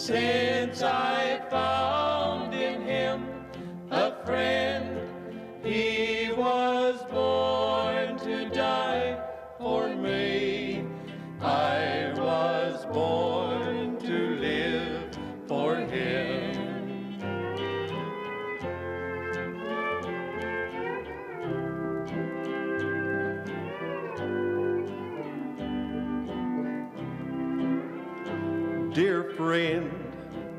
since I found in him a friend. He was born to die for me. I was born to live for him. Dear friend,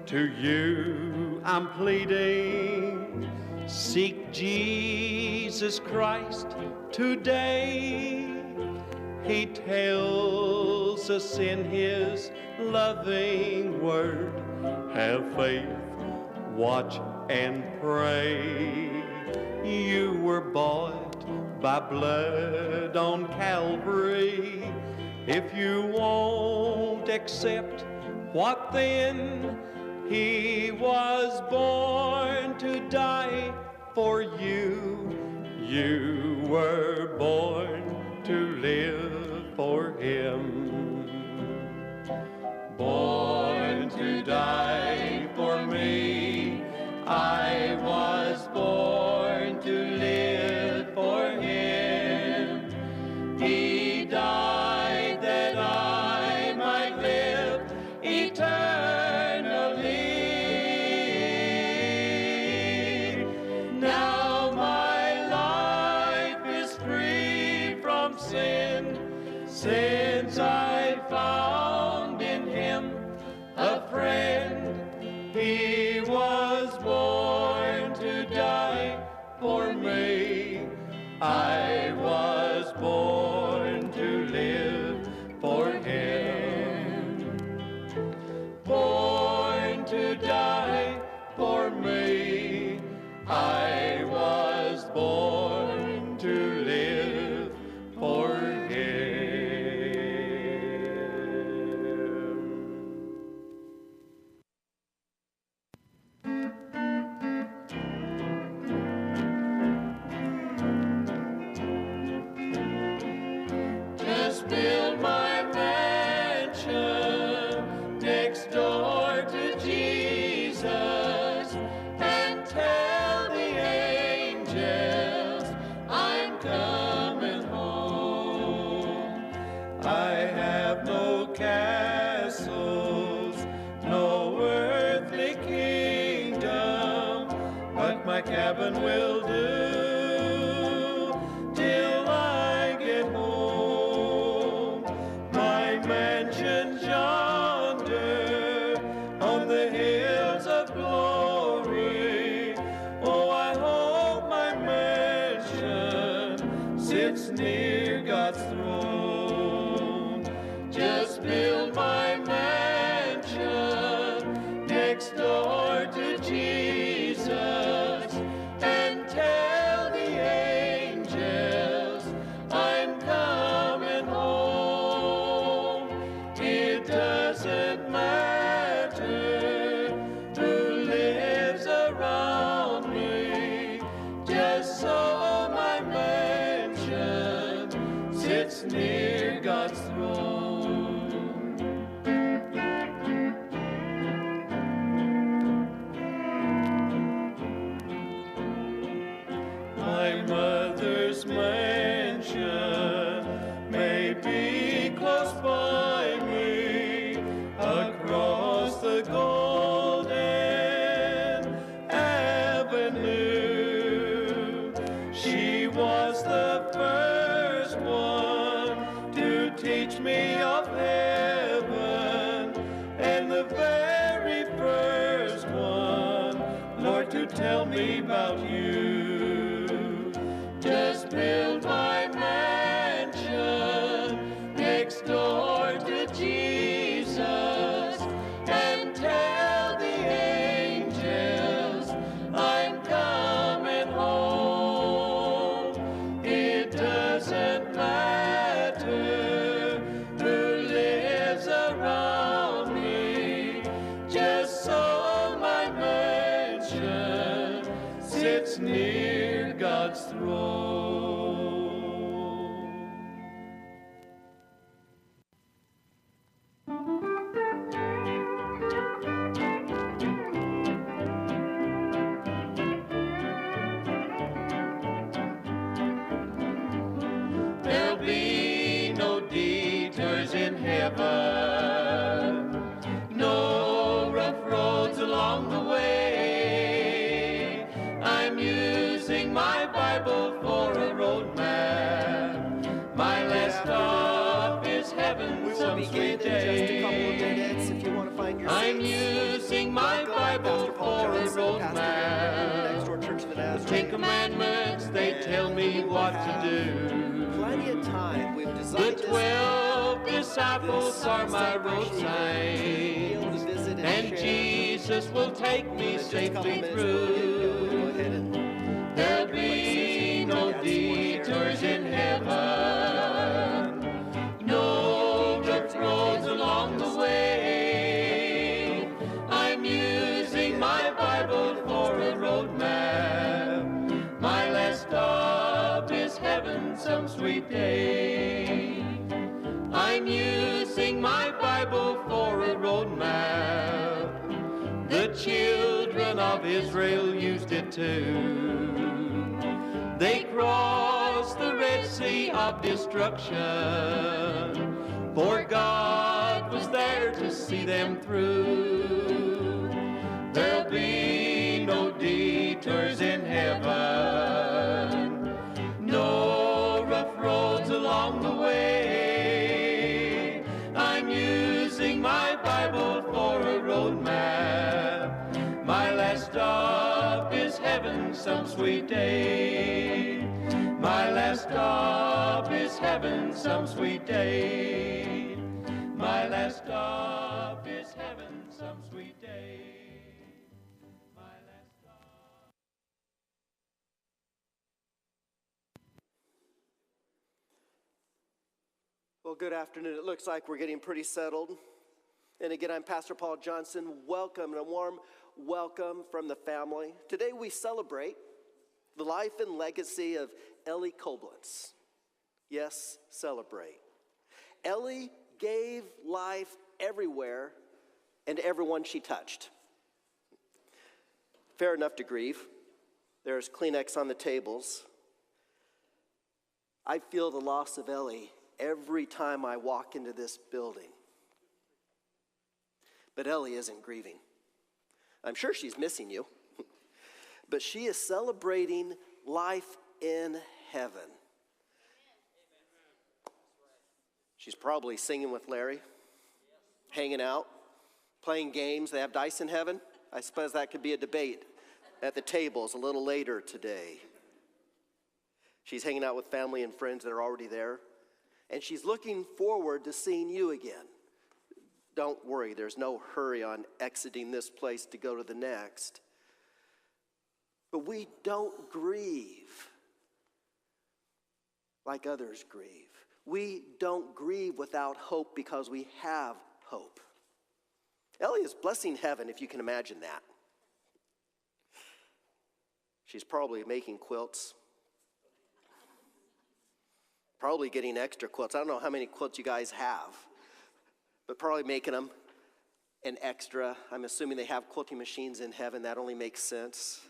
to you I'm pleading, seek Jesus Christ today. He tells us in his loving word, have faith, watch and pray. You were bought by blood on Calvary. If you won't accept, what then? He was born to die for you. You were born to live for him. Born to die for me. I was born to live for him. He died that I might live eternally. Now my life is free from sin, since I found in him a friend. He was born to die for me. I was born to live for him. Born to die for me. I was born to live for him. Just build my mansion next door to Jesus, and tell the angels I'm coming home. I have no castles, no earthly kingdom, but my cabin will do till I get home. My mansion yonder on the hills of glory. Oh, I hope my mansion sits near God's throne. Just build my mansion next door to Jesus, and tell the angels I'm coming home. It doesn't matter who lives around me, just so my mansion sits near God's throne. My mother's mansion may be close by me, across the golden avenue. She was the first one I'm using my Bible for a roadmap. The Ten Commandments, they tell me what to do. Plenty of time. We've designed The 12 disciples are my road signs, and Jesus will take me safely through. There'll be no detours in heaven, no rough roads along the way. I'm using my Bible for a road map. My last stop is heaven some sweet day. I'm using my Bible for a road map. The children of Israel used it too. They crossed the Red Sea of destruction, for God was there to see them through. There'll be no detours in heaven, no rough roads along the way. I'm using my Bible for a road map. My last stop is heaven some sweet day. My last stop is heaven some sweet day. My last stop is heaven some sweet day. My last stop. Well, good afternoon. It looks like we're getting pretty settled. And again, I'm Pastor Paul Johnson. Welcome, and a warm welcome from the family. Today we celebrate the life and legacy of Ellie Koblenz. Yes, celebrate. Ellie gave life everywhere and to everyone she touched. Fair enough to grieve. There's Kleenex on the tables. I feel the loss of Ellie every time I walk into this building. But Ellie isn't grieving. I'm sure she's missing you. But she is celebrating life in heaven. She's probably singing with Larry, hanging out, playing games. They have dice in heaven. I suppose that could be a debate at the tables a little later today. She's hanging out with family and friends that are already there. And she's looking forward to seeing you again. Don't worry, there's no hurry on exiting this place to go to the next. But we don't grieve like others grieve. We don't grieve without hope because we have hope. Ellie is blessing heaven, if you can imagine that. She's probably making quilts. Probably getting extra quilts. I don't know how many quilts you guys have, but probably making them an extra. I'm assuming they have quilting machines in heaven. That only makes sense.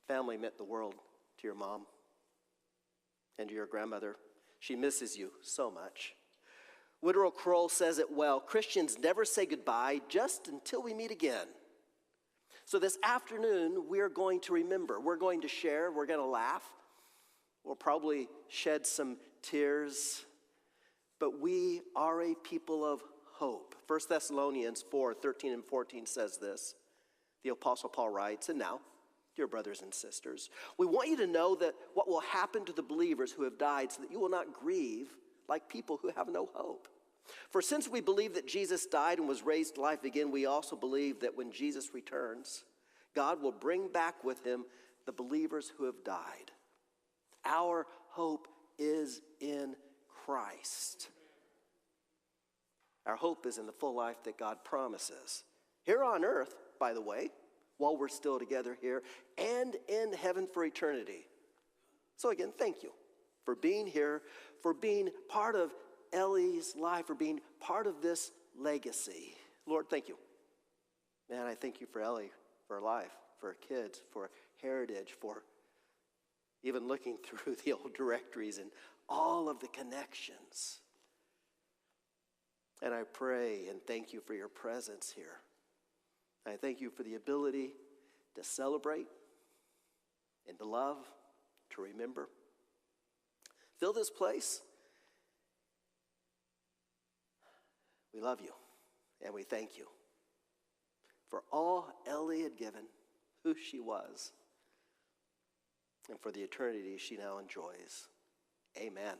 Family meant the world to your mom and to your grandmother. She misses you so much. Woodrow Kroll says it well. Christians never say goodbye just until we meet again. So this afternoon, we're going to remember. We're going to share. We're going to laugh. We'll probably shed some tears. But we are a people of hope. 1 Thessalonians 4:13 and 14 says this. The Apostle Paul writes, and now, dear brothers and sisters, we want you to know that what will happen to the believers who have died so that you will not grieve like people who have no hope. For since we believe that Jesus died and was raised to life again, we also believe that when Jesus returns, God will bring back with him the believers who have died. Our hope is in Christ. Our hope is in the full life that God promises. Here on earth, by the way, while we're still together here, and in heaven for eternity. So again, thank you for being here, for being part of Ellie's life, for being part of this legacy. Lord, thank you. Man, I thank you for Ellie, for her life, for her kids, for heritage, for even looking through the old directories and all of the connections. And I pray and thank you for your presence here. I thank you for the ability to celebrate and to love, to remember. Fill this place. We love you and we thank you. for all Ellie had given, who she was, and for the eternity she now enjoys. Amen.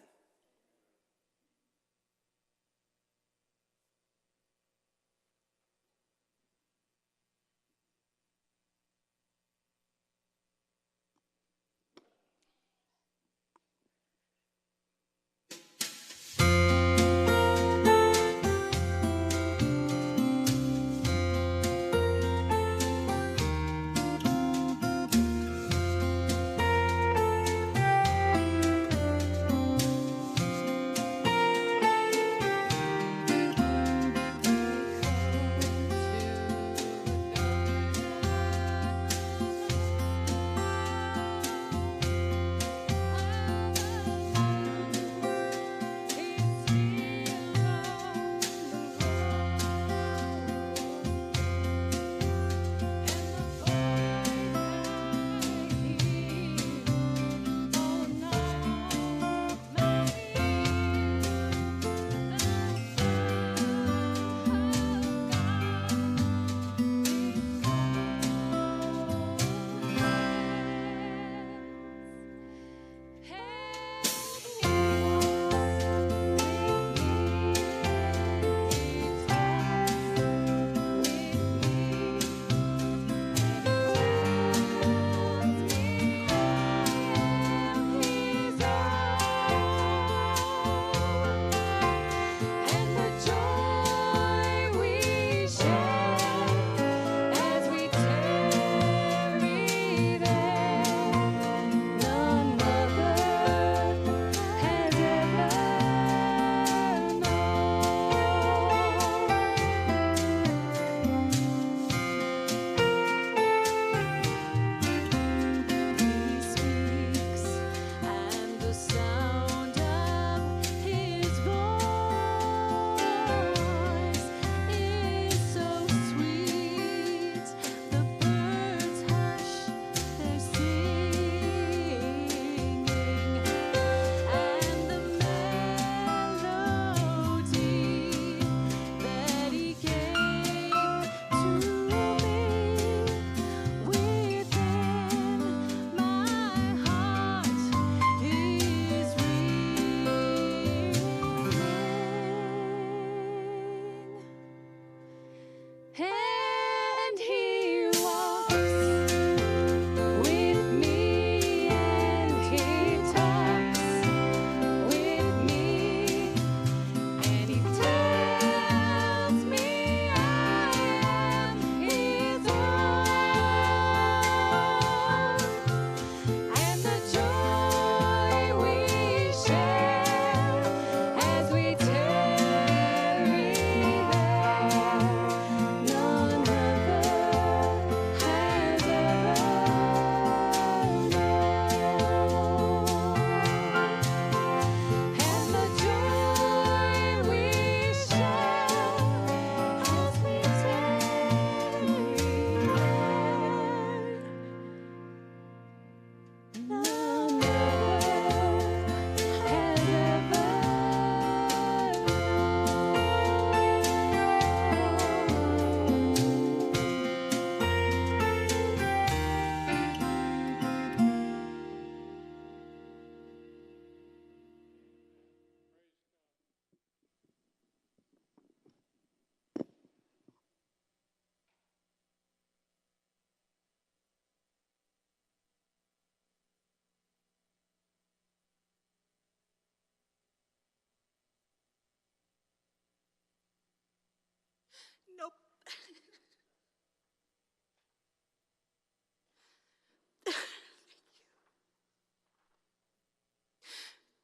Nope.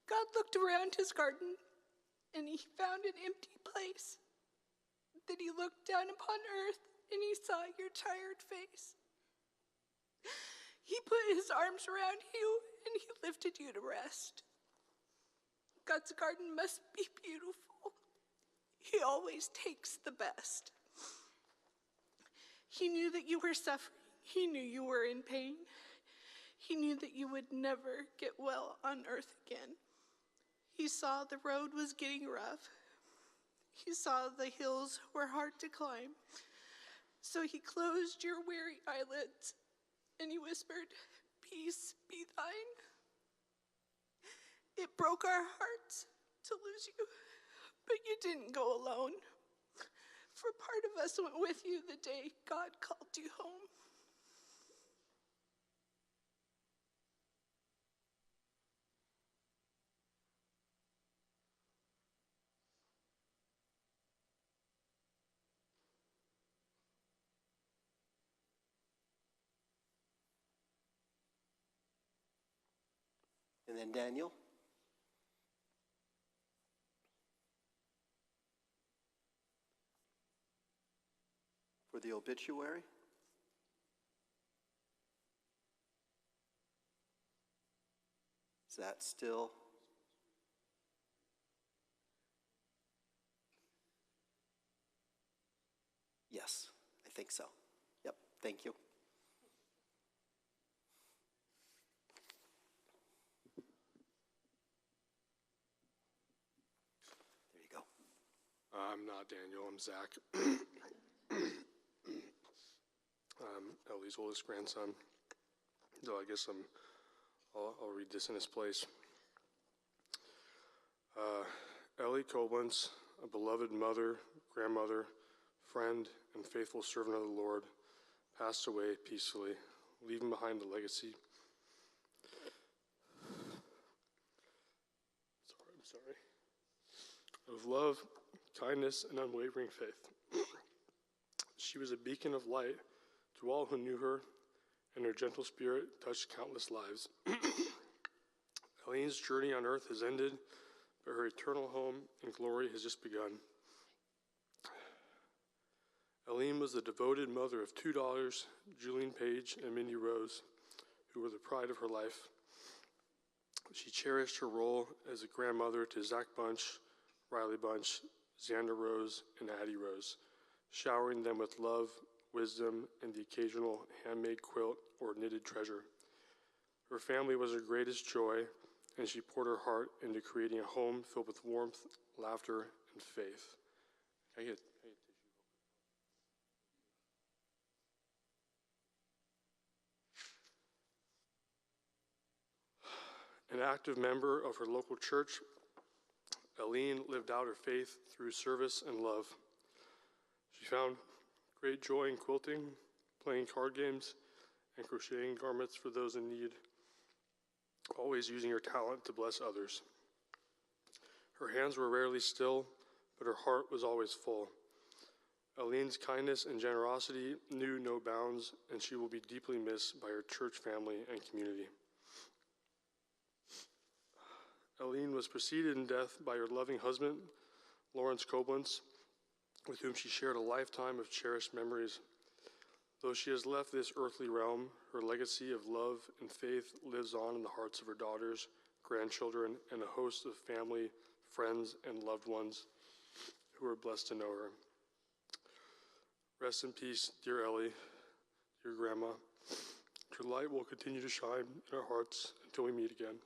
God looked around his garden, and he found an empty place. Then he looked down upon earth, and he saw your tired face. He put his arms around you, and he lifted you to rest. God's garden must be beautiful. He always takes the best. He knew that you were suffering. He knew you were in pain. He knew that you would never get well on earth again. He saw the road was getting rough. He saw the hills were hard to climb. So he closed your weary eyelids, and he whispered, "Peace be thine." It broke our hearts to lose you, but you didn't go alone. For part of us went with you the day God called you home. And then Daniel. For the obituary. Is that still? Yes, I think so. Yep, thank you. There you go. I'm not Daniel, I'm Zach. I'm Ellie's oldest grandson. So I guess I'll read this in his place. Ellie Koblenz, a beloved mother, grandmother, friend, and faithful servant of the Lord, passed away peacefully, leaving behind a legacy. Of love, kindness, and unwavering faith. She was a beacon of light to all who knew her, and her gentle spirit touched countless lives. Eileen's journey on earth has ended, but her eternal home in glory has just begun. Eileen was the devoted mother of two daughters, Julian Page and Mindy Rose, who were the pride of her life. She cherished her role as a grandmother to Zach Bunch, Riley Bunch, Xander Rose, and Addie Rose, showering them with love, wisdom, and the occasional handmade quilt or knitted treasure. Her family was her greatest joy, and she poured her heart into creating a home filled with warmth, laughter, and faith. Can I get a tissue? An active member of her local church, Eileen lived out her faith through service and love. She found great joy in quilting, playing card games, and crocheting garments for those in need, always using her talent to bless others. Her hands were rarely still, but her heart was always full. Eileen's kindness and generosity knew no bounds, and she will be deeply missed by her church family and community. Eileen was preceded in death by her loving husband, Lawrence Koblenz, with whom she shared a lifetime of cherished memories. Though she has left this earthly realm, her legacy of love and faith lives on in the hearts of her daughters, grandchildren, and a host of family, friends, and loved ones who are blessed to know her. Rest in peace, dear Ellie, dear Grandma. Your light will continue to shine in our hearts until we meet again.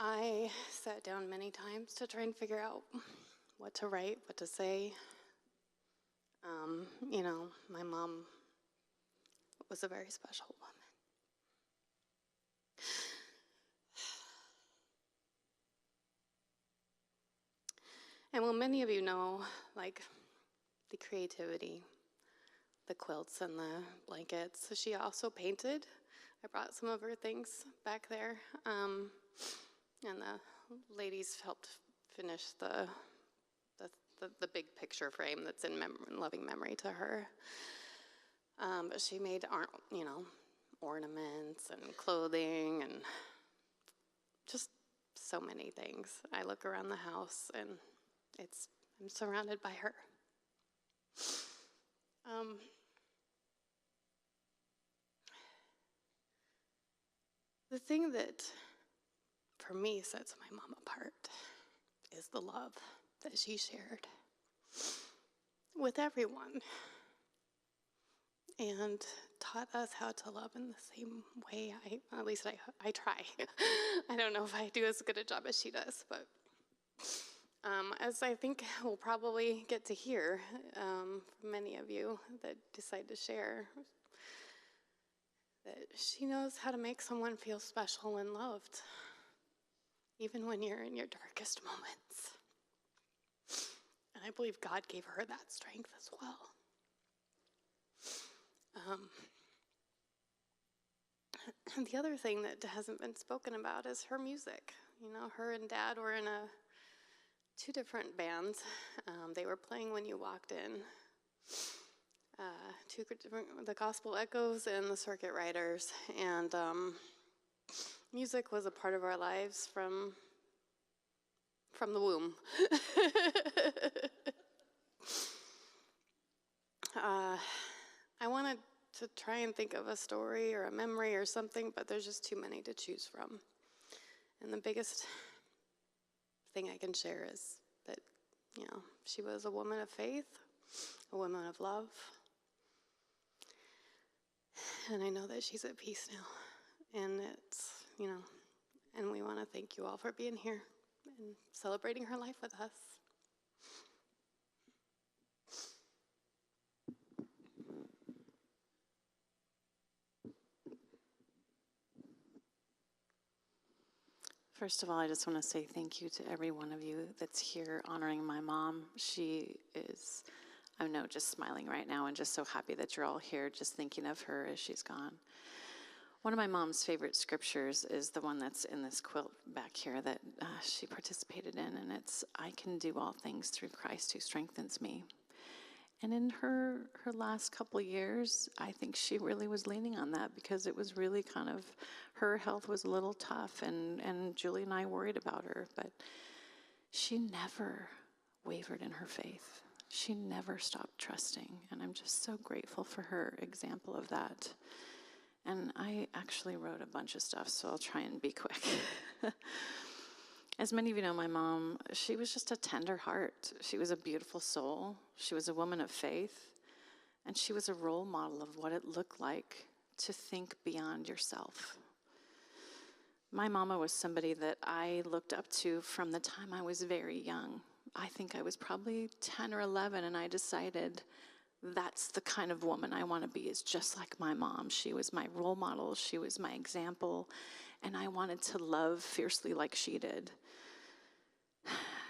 I sat down many times to try and figure out what to write, what to say. My mom was a very special woman. And well, many of you know, like, the creativity, the quilts and the blankets. So she also painted. I brought some of her things back there. And the ladies helped finish the big picture frame that's in loving memory to her. But she made ornaments and clothing and just so many things. I look around the house and I'm surrounded by her. The thing that for me sets my mom apart is the love that she shared with everyone. and taught us how to love in the same way. At least I try. I don't know if I do as good a job as she does, but as I think we'll probably get to hear from many of you that decide to share, that she knows how to make someone feel special and loved, even when you're in your darkest moments. And I believe God gave her that strength as well. And the other thing that hasn't been spoken about is her music. You know, her and Dad were in two different bands. They were playing when you walked in. Two different, the Gospel Echoes and the Circuit Riders. And music was a part of our lives from the womb. I wanted to try and think of a story or a memory or something, but there's just too many to choose from. And the biggest thing I can share is that, you know, she was a woman of faith, a woman of love. And I know that she's at peace now. And it's, you know, and we want to thank you all for being here and celebrating her life with us. First of all, I just want to say thank you to every one of you that's here honoring my mom. She is, I know, just smiling right now and just so happy that you're all here just thinking of her as she's gone. One of my mom's favorite scriptures is the one that's in this quilt back here that she participated in, and it's, I can do all things through Christ who strengthens me. And in her last couple of years, I think she really was leaning on that because it was really kind of, her health was a little tough, and Julie and I worried about her, but she never wavered in her faith. She never stopped trusting, and I'm just so grateful for her example of that. And I actually wrote a bunch of stuff, so I'll try and be quick. As many of you know, my mom, she was just a tender heart. She was a beautiful soul. She was a woman of faith. And she was a role model of what it looked like to think beyond yourself. My mama was somebody that I looked up to from the time I was very young. I think I was probably 10 or 11, and I decided that's the kind of woman I want to be, is just like my mom. She was my role model. She was my example. And I wanted to love fiercely like she did.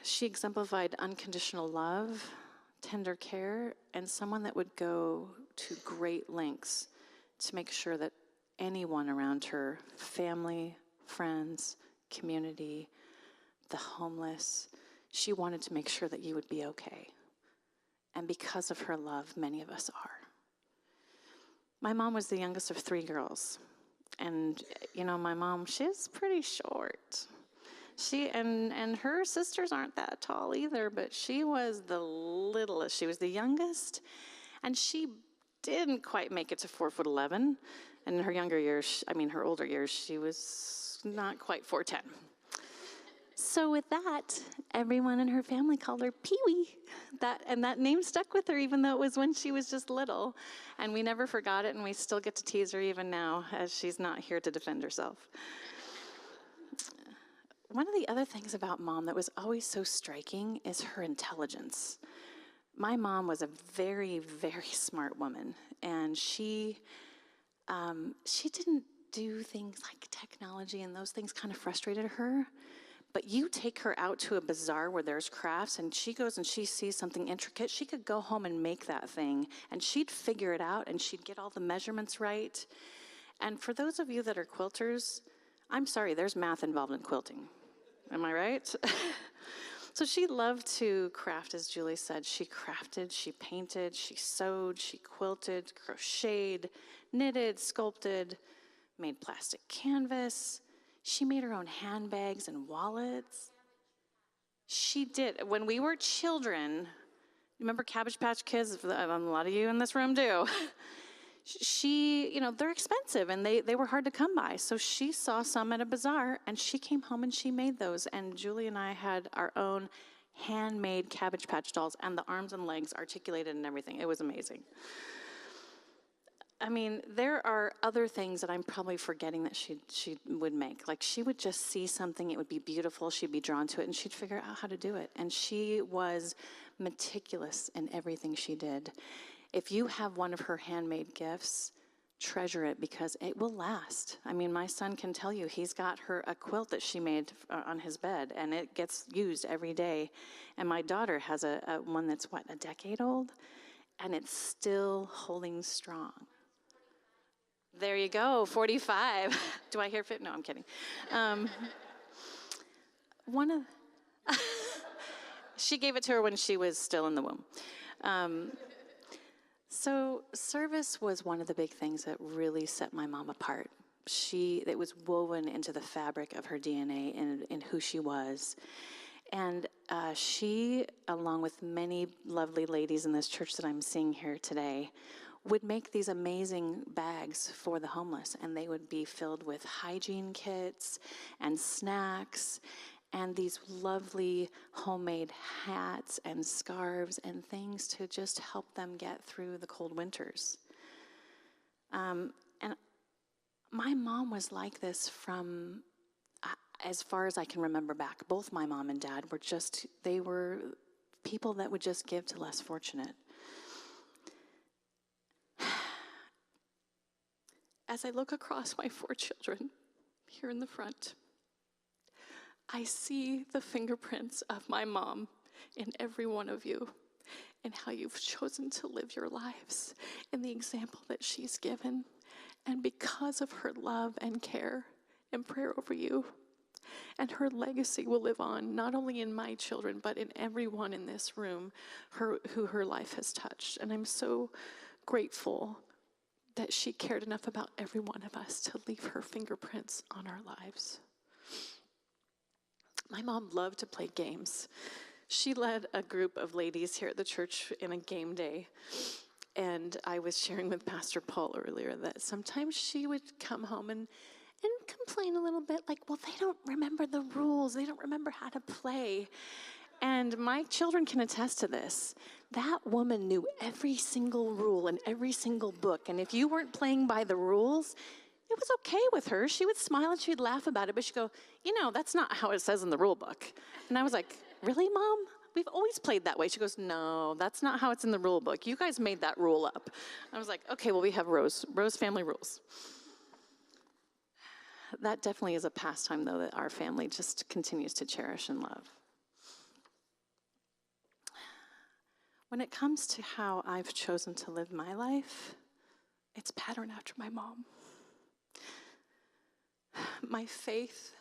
She exemplified unconditional love, tender care, and someone that would go to great lengths to make sure that anyone around her, family, friends, community, the homeless, she wanted to make sure that you would be okay. And because of her love, many of us are. My mom was the youngest of 3 girls. And, you know, my mom, she's pretty short. She and her sisters aren't that tall either, but she was the littlest. She was the youngest, and she didn't quite make it to 4'11". And in her younger years, her older years, she was not quite 4'10". So with that, everyone in her family called her Pee-wee. That name stuck with her, even though it was when she was just little. And we never forgot it, and we still get to tease her even now, as she's not here to defend herself. One of the other things about Mom that was always so striking is her intelligence. My mom was a very, very smart woman, and she didn't do things like technology, and those things kind of frustrated her. But you take her out to a bazaar where there's crafts, and she goes and she sees something intricate, she could go home and make that thing, and she'd figure it out, and she'd get all the measurements right. And for those of you that are quilters, I'm sorry, there's math involved in quilting. Am I right? So she loved to craft, as Julie said. She crafted, she painted, she sewed, she quilted, crocheted, knitted, sculpted, made plastic canvas. She made her own handbags and wallets. She did. When we were children, remember Cabbage Patch Kids? A lot of you in this room do. They're expensive, and they were hard to come by. So she saw some at a bazaar, and she came home and she made those. And Julie and I had our own handmade Cabbage Patch dolls, and the arms and legs articulated and everything. It was amazing. I mean, there are other things that I'm probably forgetting that she would make. Like, she would just see something, it would be beautiful, she'd be drawn to it, and she'd figure out how to do it. And she was meticulous in everything she did. If you have one of her handmade gifts, treasure it because it will last. I mean, my son can tell you, he's got her a quilt that she made on his bed, and it gets used every day. And my daughter has a one that's, a decade old? And it's still holding strong. There you go, 45. Do I hear fit? No, I'm kidding. She gave it to her when she was still in the womb. So service was one of the big things that really set my mom apart. It was woven into the fabric of her DNA and in who she was. And she, along with many lovely ladies in this church that I'm seeing here today, would make these amazing bags for the homeless, and they would be filled with hygiene kits and snacks and these lovely homemade hats and scarves and things to just help them get through the cold winters. And my mom was like this from as far as I can remember back. Both my mom and dad they were people that would just give to less fortunate. As I look across my 4 children here in the front, I see the fingerprints of my mom in every one of you and how you've chosen to live your lives and the example that she's given. And because of her love and care and prayer over you, and her legacy will live on, not only in my children, but in everyone in this room who her life has touched. And I'm so grateful that she cared enough about every one of us to leave her fingerprints on our lives. My mom loved to play games. She led a group of ladies here at the church in a game day. And I was sharing with Pastor Paul earlier that sometimes she would come home and complain a little bit, like, well, they don't remember the rules. They don't remember how to play. And my children can attest to this. That woman knew every single rule and every single book. And if you weren't playing by the rules, it was okay with her. She would smile and she'd laugh about it, but she'd go, that's not how it says in the rule book. And I was like, really, Mom? We've always played that way. She goes, no, that's not how it's in the rule book. You guys made that rule up. I was like, okay, well, we have Rose family rules. That definitely is a pastime, though, that our family just continues to cherish and love. When it comes to how I've chosen to live my life, it's patterned after my mom. My faith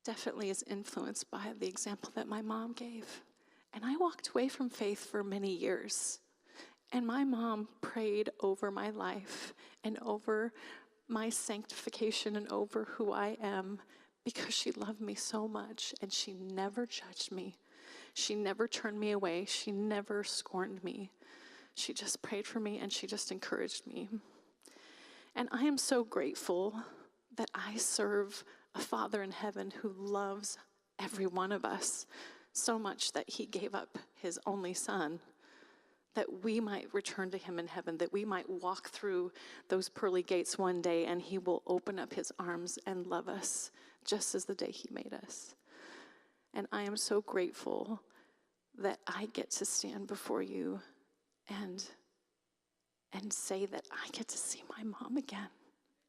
definitely is influenced by the example that my mom gave. And I walked away from faith for many years. And my mom prayed over my life and over my sanctification and over who I am because she loved me so much, and she never judged me. She never turned me away. She never scorned me. She just prayed for me, and she just encouraged me. And I am so grateful that I serve a Father in heaven who loves every one of us so much that he gave up his only Son, that we might return to him in heaven, that we might walk through those pearly gates one day, and he will open up his arms and love us just as the day he made us. And I am so grateful that I get to stand before you and say that I get to see my mom again.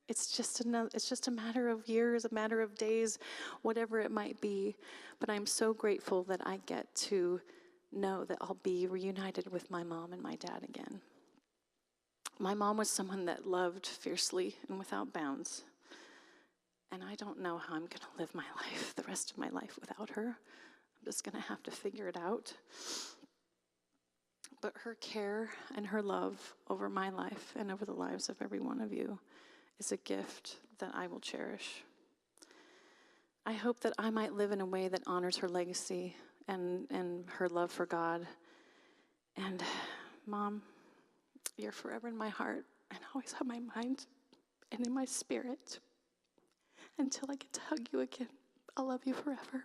It's just a matter of years, a matter of days, whatever it might be. But I'm so grateful that I get to know that I'll be reunited with my mom and my dad again. My mom was someone that loved fiercely and without bounds. And I don't know how I'm going to live my life, the rest of my life without her. I'm just going to have to figure it out. But her care and her love over my life and over the lives of every one of you is a gift that I will cherish. I hope that I might live in a way that honors her legacy and her love for God. And Mom, you're forever in my heart and always on my mind and in my spirit. Until I get to hug you again, I'll love you forever.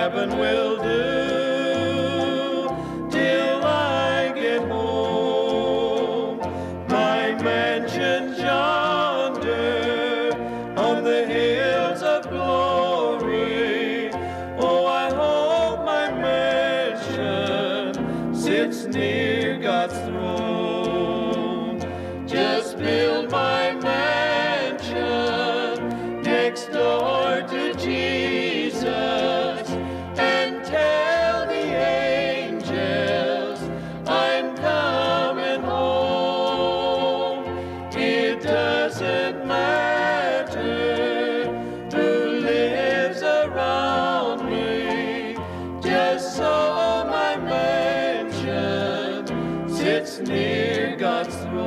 cabin will do till I get home. My mansion yonder on the hills of glory. Oh, I hope my mansion sits near God's throne. Just build my mansion next door to Jesus and tell the angels I'm coming home. It doesn't matter who lives around me, just so my mansion sits near God's throne.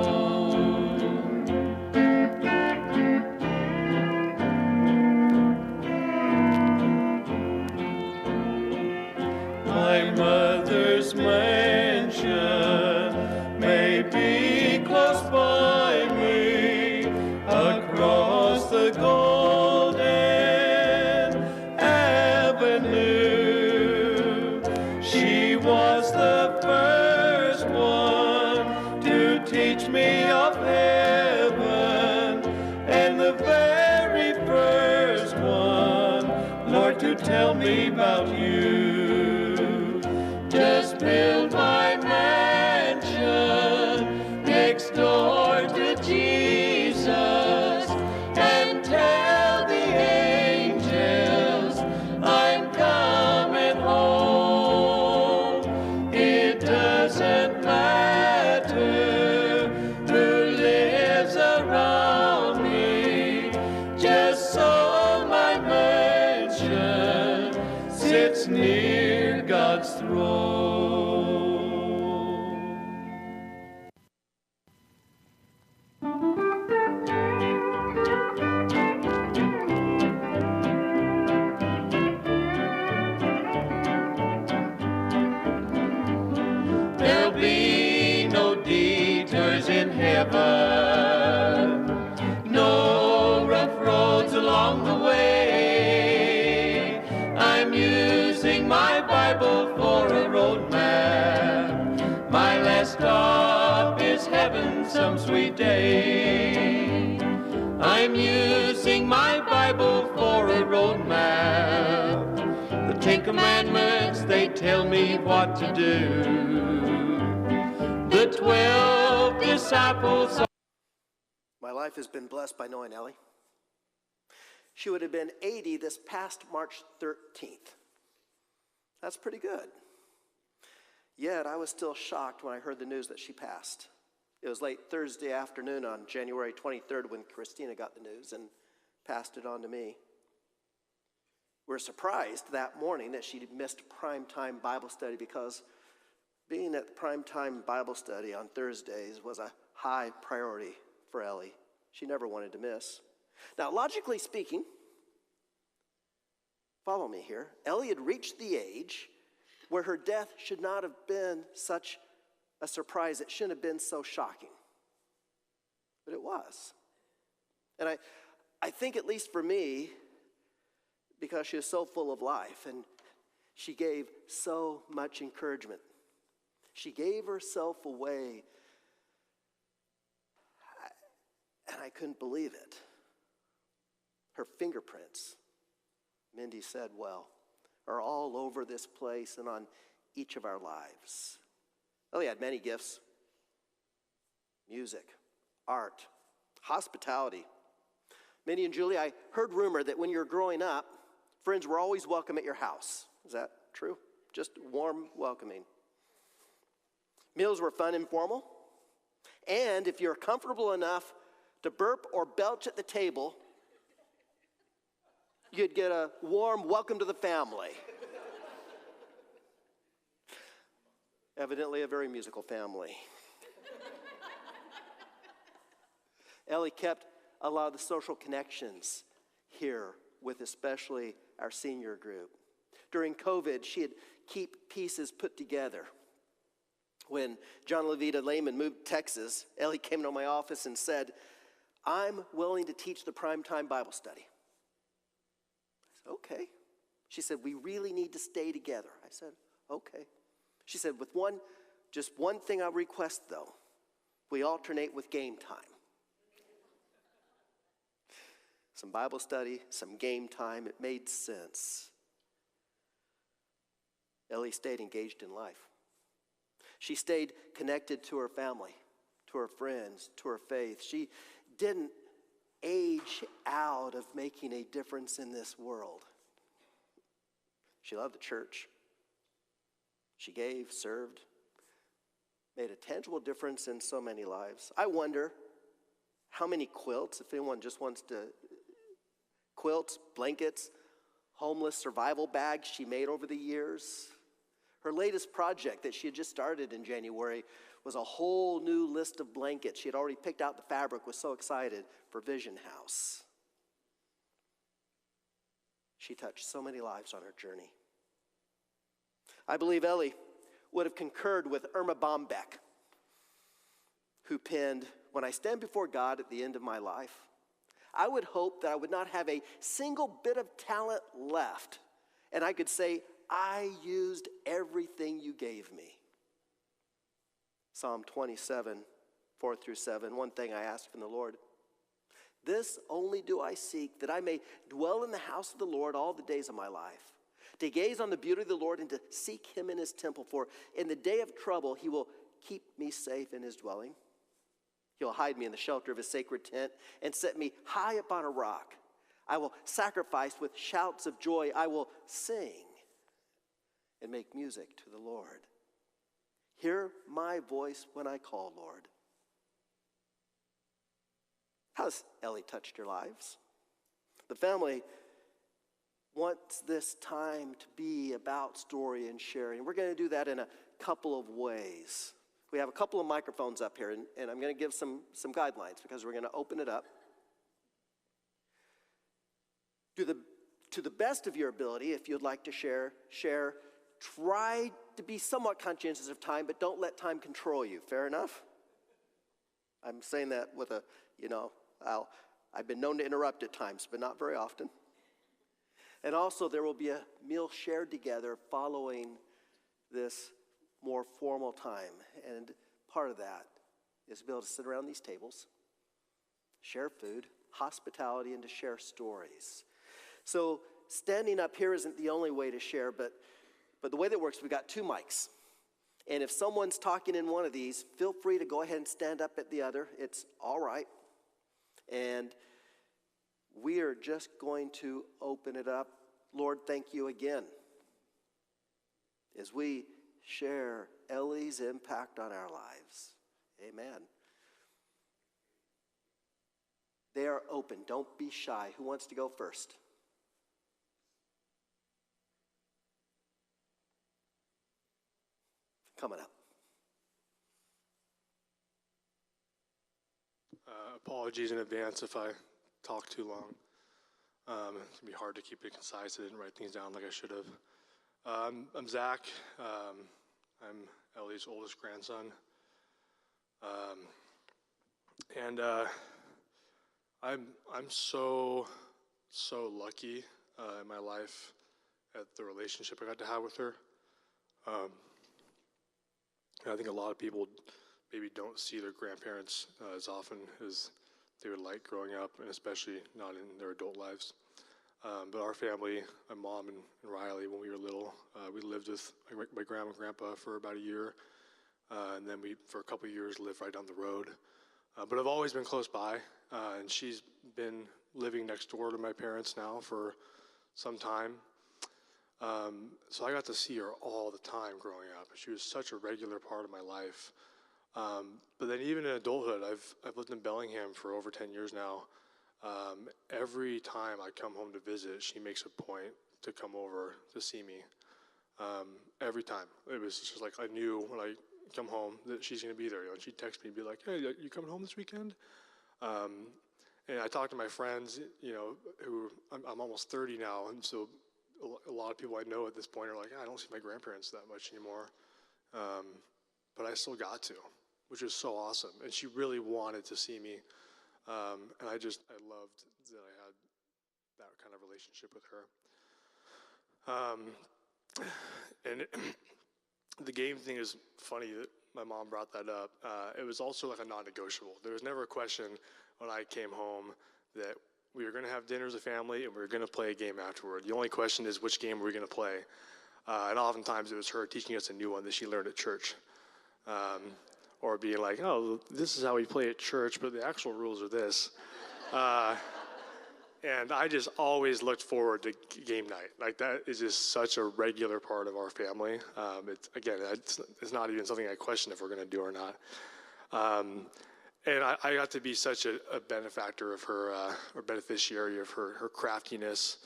My mother's mansion may be close by me, across the golden avenue. She was the first one to teach me of heaven, and the very first one, Lord, to tell me about you. Just build my mansion next door to Jesus and tell the angels I'm coming home. It doesn't matter who lives around me, just so my mansion sits near God's throne. There'll be no detours in heaven, no rough roads along the way. I'm using my Bible for a road map. My last stop is heaven some sweet day. I'm using my Bible for a road map. The Ten Commandments, they tell me what to do. The 12 disciples. My life has been blessed by knowing Ellie. She would have been 80 this past March 13th. That's pretty good. Yet I was still shocked when I heard the news that she passed. It was late Thursday afternoon on January 23rd when Christina got the news and passed it on to me. We were surprised that morning that she missed primetime Bible study, because being at the primetime Bible study on Thursdays was a high priority for Ellie. She never wanted to miss. Now, logically speaking, follow me here, Ellie had reached the age where her death should not have been such a surprise. It shouldn't have been so shocking. But it was. And I think, at least for me, because she was so full of life and she gave so much encouragement. She gave herself away, and I couldn't believe it. Her fingerprints, Mindy said well, are all over this place and on each of our lives. Ellie had many gifts: music, art, hospitality. Mindy and Julie, I heard rumor that when you were growing up, friends were always welcome at your house. Is that true? Just warm welcoming. Meals were fun and formal. And if you're comfortable enough to burp or belch at the table, you'd get a warm welcome to the family. Evidently a very musical family. Ellie kept a lot of the social connections here with especially our senior group. During COVID, she'd keep pieces put together. When John Levita Lehman moved to Texas, Ellie came to my office and said, "I'm willing to teach the primetime Bible study." I said, "Okay." She said, we really need to stay together. I said, okay. She said, just one thing I request though, we alternate with game time. Some Bible study, some game time, it made sense. Ellie stayed engaged in life. She stayed connected to her family, to her friends, to her faith. She didn't age out of making a difference in this world. She loved the church. She gave, served, made a tangible difference in so many lives. I wonder how many quilts, if anyone just wants to, quilts, blankets, homeless survival bags she made over the years. Her latest project that she had just started in January was a whole new list of blankets. She had already picked out the fabric, was so excited for Vision House. She touched so many lives on her journey. I believe Ellie would have concurred with Irma Bombeck, who penned, "When I stand before God at the end of my life, I would hope that I would not have a single bit of talent left, and I could say, I used everything you gave me." Psalm 27, 4-7, one thing I ask from the Lord. This only do I seek, that I may dwell in the house of the Lord all the days of my life, to gaze on the beauty of the Lord and to seek him in his temple. For in the day of trouble, he will keep me safe in his dwelling. He'll hide me in the shelter of his sacred tent and set me high upon a rock. I will sacrifice with shouts of joy. I will sing and make music to the Lord. Hear my voice when I call, Lord. How's Ellie touched your lives? The family wants this time to be about story and sharing. We're going to do that in a couple of ways. We have a couple of microphones up here, and I'm going to give some guidelines because we're going to open it up. To the best of your ability, if you'd like to share. Try to be somewhat conscientious of time, but don't let time control you. Fair enough? I'm saying that with I've been known to interrupt at times, but not very often. And also, there will be a meal shared together following this more formal time. And part of that is to be able to sit around these tables, share food, hospitality, and to share stories. So standing up here isn't the only way to share, but the way that works, we've got two mics. And if someone's talking in one of these, feel free to go ahead and stand up at the other. It's all right. And we are just going to open it up. Lord, thank you again as we share Ellie's impact on our lives. Amen. They are open. Don't be shy. Who wants to go first? Coming up. Apologies in advance if I talk too long. It's going to be hard to keep it concise. I didn't write things down like I should have. I'm Zach. I'm Ellie's oldest grandson. I'm so lucky in my life at the relationship I got to have with her. I think a lot of people maybe don't see their grandparents as often as they would like growing up, and especially not in their adult lives. But our family, my mom and Riley, when we were little, we lived with my grandma and grandpa for about a year. And then we, for a couple of years, lived right down the road. But I've always been close by, and she's been living next door to my parents now for some time. So I got to see her all the time growing up. She was such a regular part of my life. But then even in adulthood, I've lived in Bellingham for over 10 years now. Every time I come home to visit, she makes a point to come over to see me. Every time. It was just like I knew when I come home that she's going to be there. And she'd text me and be like, "Hey, you coming home this weekend?" And I talk to my friends, who I'm almost 30 now, and so a lot of people I know at this point are like, I don't see my grandparents that much anymore. But I still got to, which is so awesome. And she really wanted to see me. And I loved that I had that kind of relationship with her. And the game thing is funny that my mom brought that up. It was also like a non-negotiable. There was never a question when I came home that we were going to have dinner as a family and we were going to play a game afterward. The only question is which game were we going to play. And oftentimes it was her teaching us a new one that she learned at church. Or being like, oh, this is how we play at church, but the actual rules are this. And I just always looked forward to game night. Like, that is just such a regular part of our family. It's not even something I question if we're going to do or not. And I got to be such a benefactor of her, or beneficiary of her craftiness.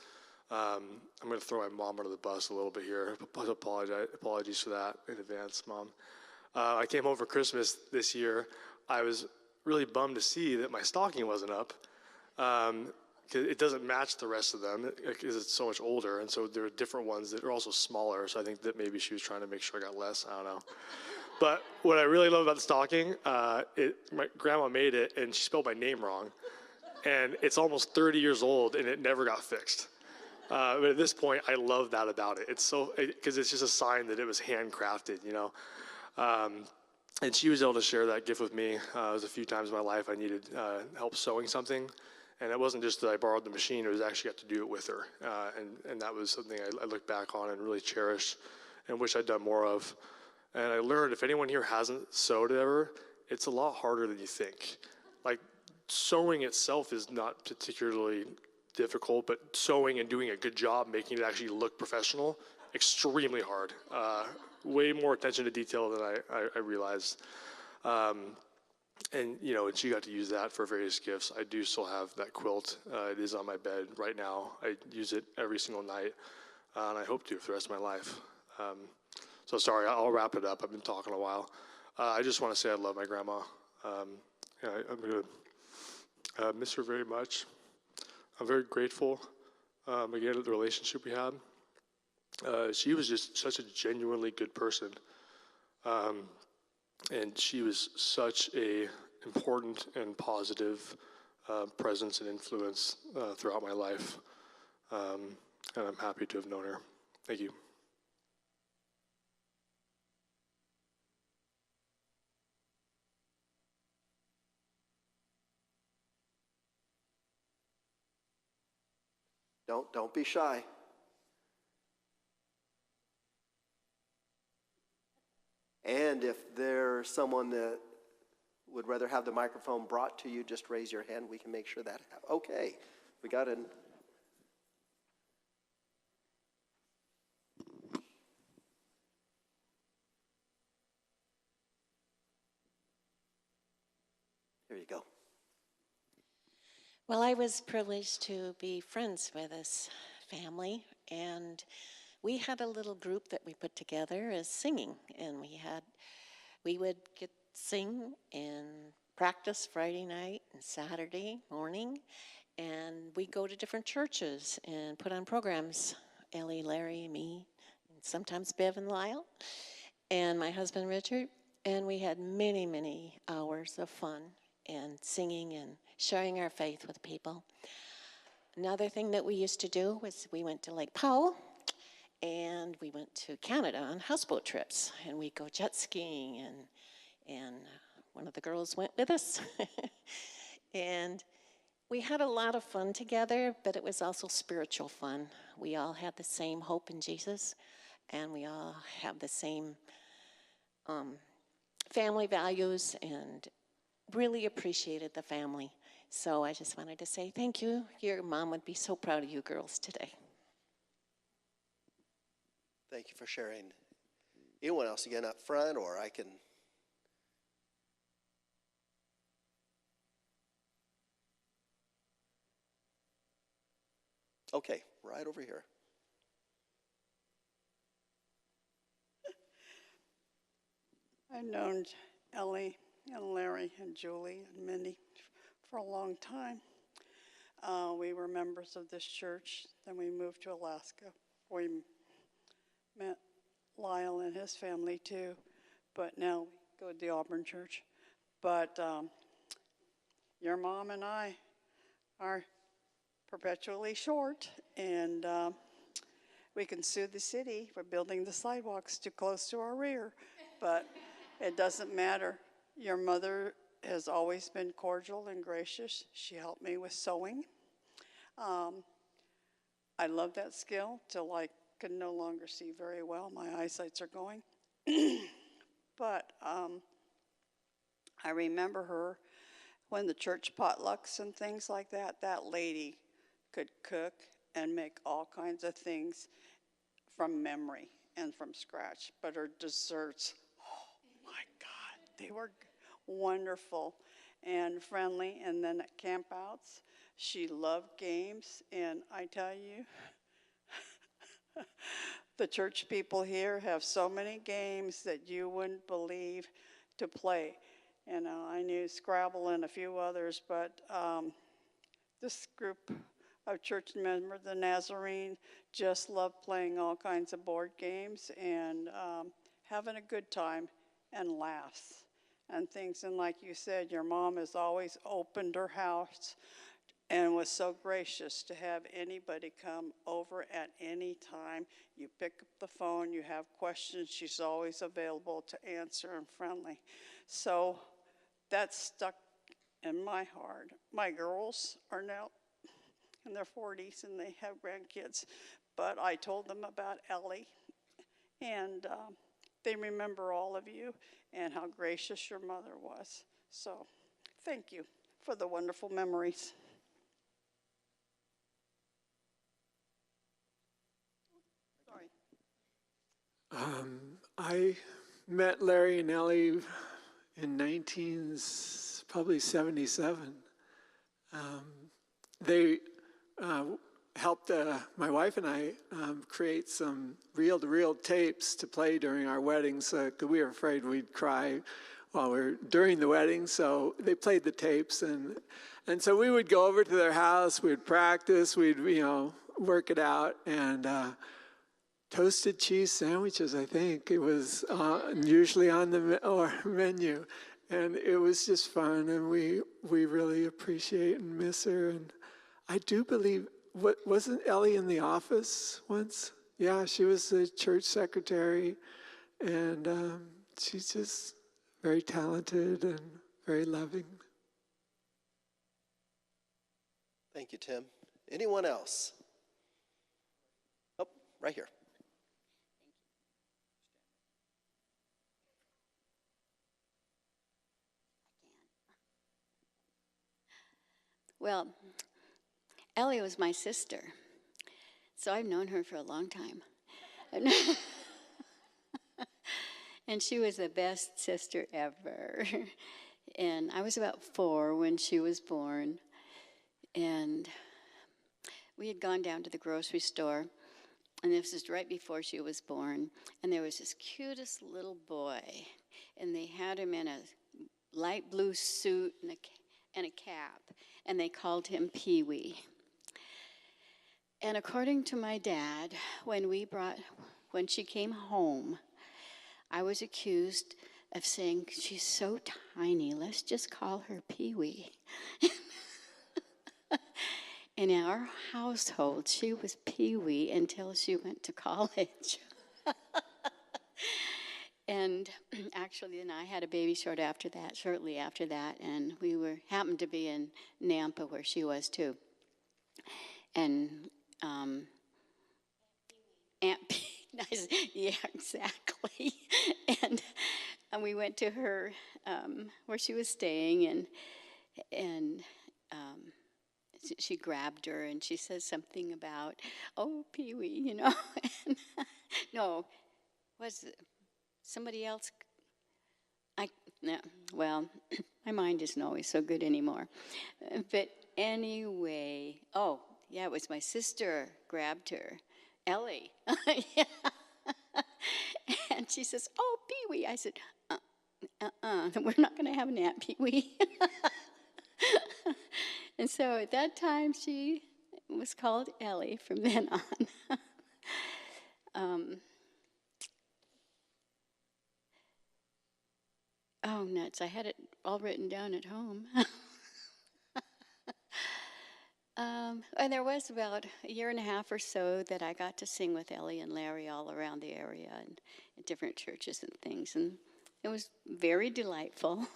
I'm going to throw my mom under the bus a little bit here. Apologies for that in advance, Mom. I came home for Christmas this year. I was really bummed to see that my stocking wasn't up. Cause it doesn't match the rest of them because it's so much older, and so there are different ones that are also smaller, so I think that maybe she was trying to make sure I got less, I don't know. But what I really love about the stocking, my grandma made it, and she spelled my name wrong, and it's almost 30 years old, and it never got fixed. But at this point, I love that about it. It's so, because it's just a sign that it was handcrafted, you know. And she was able to share that gift with me. It was a few times in my life I needed help sewing something. And it wasn't just that I borrowed the machine, it was actually got to do it with her. And that was something I look back on and really cherish and wish I'd done more of. And I learned if anyone here hasn't sewed ever, it's a lot harder than you think. Like, sewing itself is not particularly difficult, but sewing and doing a good job, making it actually look professional, extremely hard. Way more attention to detail than I realized. And, you know, and she got to use that for various gifts. I do still have that quilt. It is on my bed right now. I use it every single night, and I hope to for the rest of my life. So sorry, I'll wrap it up. I've been talking a while. I just want to say I love my grandma. I'm going to miss her very much. I'm very grateful, again, for the relationship we had. She was just such a genuinely good person. And she was such a important and positive presence and influence throughout my life. And I'm happy to have known her. Thank you. Don't be shy. And if there's someone that would rather have the microphone brought to you, just raise your hand. We can make sure that happens. Okay, we got it. Here you go. Well, I was privileged to be friends with this family, and we had a little group that we put together as singing, and we would sing and practice Friday night and Saturday morning, and we go to different churches and put on programs. Ellie, Larry, me, and sometimes Bev and Lyle, and my husband Richard, and we had many, many hours of fun and singing and sharing our faith with people. Another thing that we used to do was we went to Lake Powell, and we went to Canada on houseboat trips, and we'd go jet skiing, and one of the girls went with us. And we had a lot of fun together, but it was also spiritual fun. We all had the same hope in Jesus, and we all have the same family values, and really appreciated the family. So I just wanted to say thank you. Your mom would be so proud of you girls today. Thank you for sharing. Anyone else again up front, or I can? Okay, right over here. I've known Ellie and Larry and Julie and Mindy for a long time. We were members of this church. Then we moved to Alaska. We met Lyle and his family too, but now we go to the Auburn Church. But your mom and I are perpetually short, and we can sue the city for building the sidewalks too close to our rear, but it doesn't matter. Your mother has always been cordial and gracious. She helped me with sewing. I love that skill till I can no longer see very well. My eyesights are going. But I remember her when the church potlucks and things like that, that lady could cook and make all kinds of things from memory and from scratch. But her desserts, oh my God, they were wonderful and friendly. And then at campouts, she loved games. And I tell you, the church people here have so many games that you wouldn't believe to play. You know, I knew Scrabble and a few others, but this group of church members, the Nazarene, just loved playing all kinds of board games and having a good time and laughs and things. And like you said, your mom has always opened her house and was so gracious to have anybody come over at any time. You pick up the phone, you have questions, she's always available to answer and friendly. So that's stuck in my heart. My girls are now in their 40s and they have grandkids, but I told them about Ellie, and they remember all of you and how gracious your mother was. So thank you for the wonderful memories. I met Larry and Ellie in probably 77. They helped my wife and I create some reel-to-reel tapes to play during our weddings because we were afraid we'd cry while we were during the wedding. So they played the tapes, and so we would go over to their house. We'd practice. We'd work it out, and toasted cheese sandwiches, I think. It was usually on the menu. And it was just fun, and we really appreciate and miss her. And I do believe, wasn't Ellie in the office once? Yeah, she was the church secretary, and she's just very talented and very loving. Thank you, Tim. Anyone else? Oh, right here. Well, Ellie was my sister, so I've known her for a long time. And she was the best sister ever. And I was about 4 when she was born. And we had gone down to the grocery store, and this was right before she was born. And there was this cutest little boy, and they had him in a light blue suit and a cap, and they called him Pee-wee. And according to my dad, when she came home, I was accused of saying, she's so tiny, let's just call her Pee-wee. In our household, she was Pee-wee until she went to college. And actually, then I had a baby shortly after that, and we happened to be in Nampa where she was too. And Aunt P, nice, yeah, exactly. And we went to her where she was staying, and she grabbed her, and she says something about, oh, Pee-wee, And no, was it somebody else? Well, my mind isn't always so good anymore. But anyway, oh, yeah, it was my sister grabbed her, Ellie. Yeah. And she says, oh, Pee-wee. I said, we're not going to have an Aunt Pee-wee. And so at that time, she was called Ellie from then on. Oh, nuts. I had it all written down at home. And there was about a year and a half or so that I got to sing with Ellie and Larry all around the area and at different churches and things. And it was very delightful.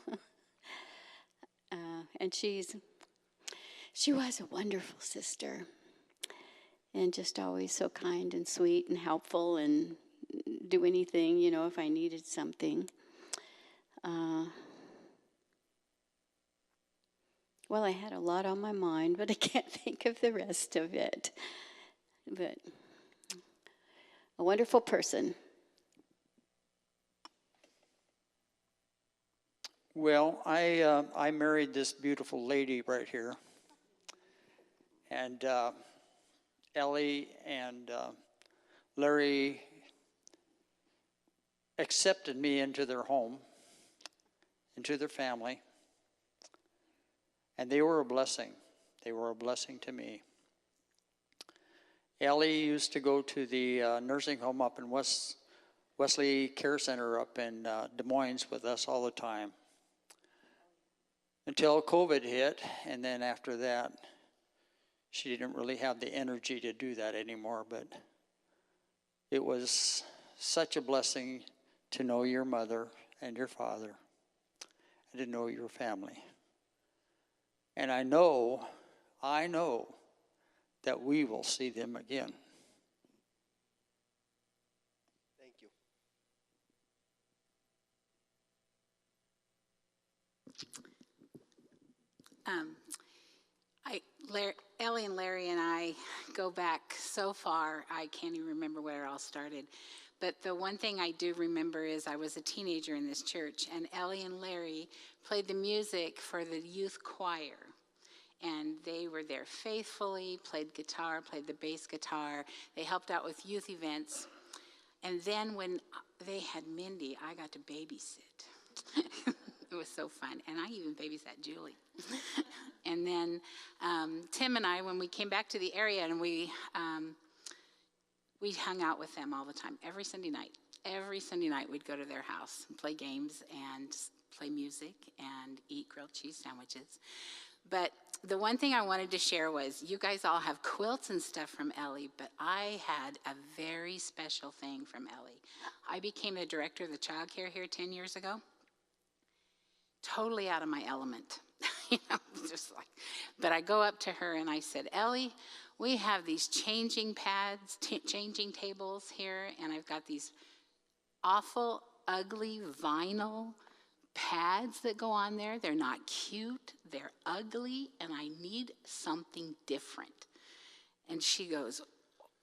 And she was a wonderful sister. And just always so kind and sweet and helpful and do anything, you know, if I needed something. Well, I had a lot on my mind, but I can't think of the rest of it. But a wonderful person. Well, I married this beautiful lady right here. And Ellie and Larry accepted me into their home, into their family. And they were a blessing. They were a blessing to me. Ellie used to go to the nursing home up in Wesley Care Center up in Des Moines with us all the time. Until COVID hit, and then after that, she didn't really have the energy to do that anymore, but it was such a blessing to know your mother and your father and to know your family. And I know that we will see them again. Thank you. Ellie and Larry and I go back so far, I can't even remember where it all started. But the one thing I do remember is I was a teenager in this church, and Ellie and Larry played the music for the youth choir. And they were there faithfully, played guitar, played the bass guitar. They helped out with youth events. And then when they had Mindy, I got to babysit. It was so fun. And I even babysat Julie. And then Tim and I, when we came back to the area, and we hung out with them all the time, every Sunday night. Every Sunday night we'd go to their house and play games and play music and eat grilled cheese sandwiches. But the one thing I wanted to share was, you guys all have quilts and stuff from Ellie, but I had a very special thing from Ellie. I became the director of the child care here 10 years ago. Totally out of my element. Just like, but I go up to her and I said, Ellie, we have these changing pads, changing tables here, and I've got these awful, ugly vinyl pads that go on there. They're not cute, they're ugly, and I need something different. And she goes,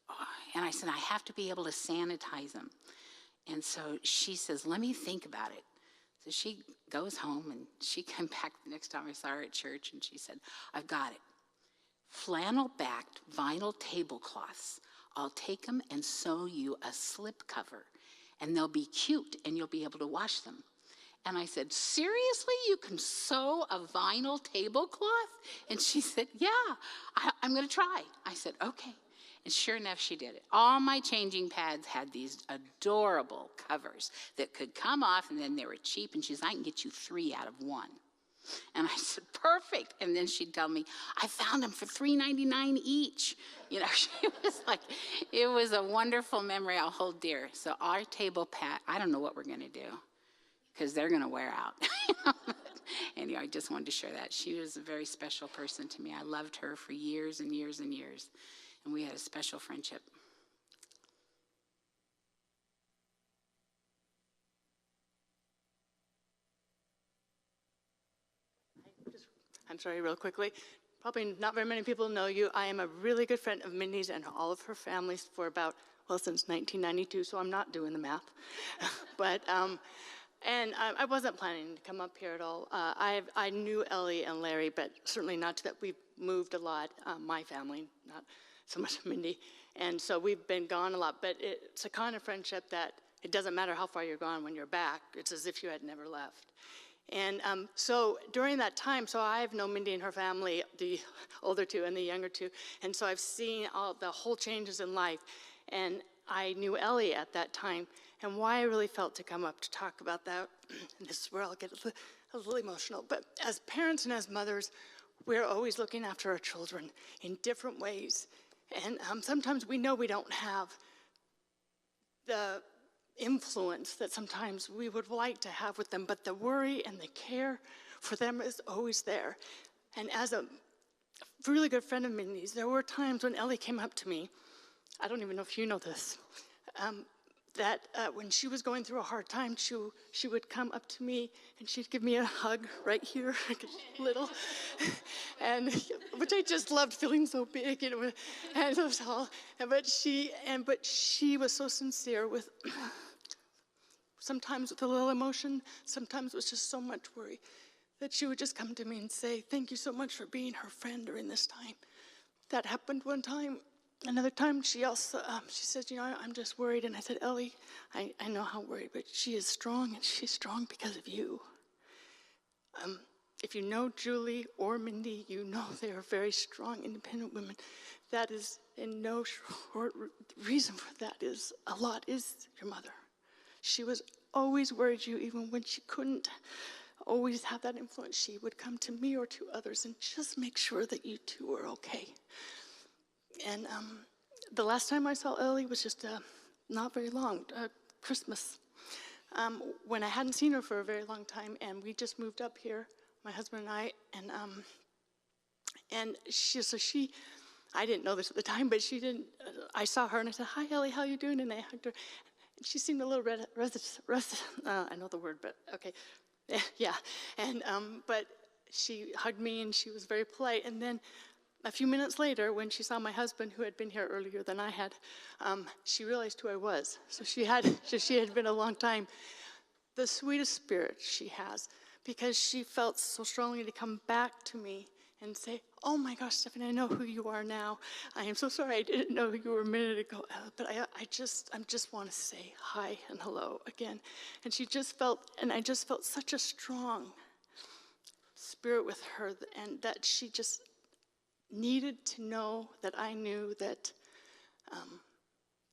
oh. And I said, I have to be able to sanitize them. And so she says, let me think about it. So she goes home, and she came back the next time I saw her at church, and she said, I've got it. Flannel-backed vinyl tablecloths. I'll take them and sew you a slip cover, and they'll be cute, and you'll be able to wash them. And I said, seriously, you can sew a vinyl tablecloth? And she said, yeah, I'm going to try. I said, okay. And sure enough, she did it. All my changing pads had these adorable covers that could come off, and then they were cheap. And she said, I can get you 3 out of 1. And I said, perfect. And then she'd tell me, I found them for $3.99 each. You know, she was like, it was a wonderful memory I'll hold dear. So our table pad, I don't know what we're going to do, because they're going to wear out. Anyway, I just wanted to share that. She was a very special person to me. I loved her for years and years and years. And we had a special friendship. I'm sorry, real quickly. Probably not very many people know you. I am a really good friend of Mindy's and all of her families for about, well, since 1992, so I'm not doing the math. But, and I wasn't planning to come up here at all. I knew Ellie and Larry, but certainly not that we've moved a lot, my family, not so much Mindy. And so we've been gone a lot, but it's a kind of friendship that it doesn't matter how far you're gone. When you're back, it's as if you had never left. And so during that time, so I've known Mindy and her family, the older two and the younger two, and so I've seen all the whole changes in life. And I knew Ellie at that time, and why I really felt to come up to talk about that, and this is where I'll get a little emotional, but as parents and as mothers, we're always looking after our children in different ways. And sometimes we know we don't have the influence that sometimes we would like to have with them, but the worry and the care for them is always there. And as a really good friend of Mindy's, there were times when Ellie came up to me, I don't even know if you know this, that when she was going through a hard time, she would come up to me and she'd give me a hug right here, little, and which I just loved, feeling so big, you know, and so tall. But she was so sincere with. Sometimes with a little emotion, sometimes with just so much worry, that she would just come to me and say, "Thank you so much for being her friend during this time." That happened one time. Another time, she also, she said, "You know, I'm just worried." And I said, "Ellie, I know how worried, but she is strong, and she's strong because of you." If you know Julie or Mindy, you know they are very strong, independent women. That is, in no short reason for that is, a lot is your mother. She was always worried you, even when she couldn't always have that influence. She would come to me or to others and just make sure that you two were okay. And the last time I saw Ellie was just not very long, Christmas, when I hadn't seen her for a very long time, and we just moved up here, my husband and I, and she, I didn't know this at the time, but she didn't, I saw her and I said, "Hi, Ellie, how you doing?" And I hugged her. And she seemed a little I know the word, but okay, yeah. And but she hugged me and she was very polite. And then a few minutes later, when she saw my husband, who had been here earlier than I had, she realized who I was. So she had been a long time. The sweetest spirit she has, because she felt so strongly to come back to me and say, "Oh my gosh, Stephanie, I know who you are now. I am so sorry I didn't know who you were a minute ago, but I just want to say hi and hello again." And she just felt, and I just felt such a strong spirit with her, and that she just needed to know that I knew that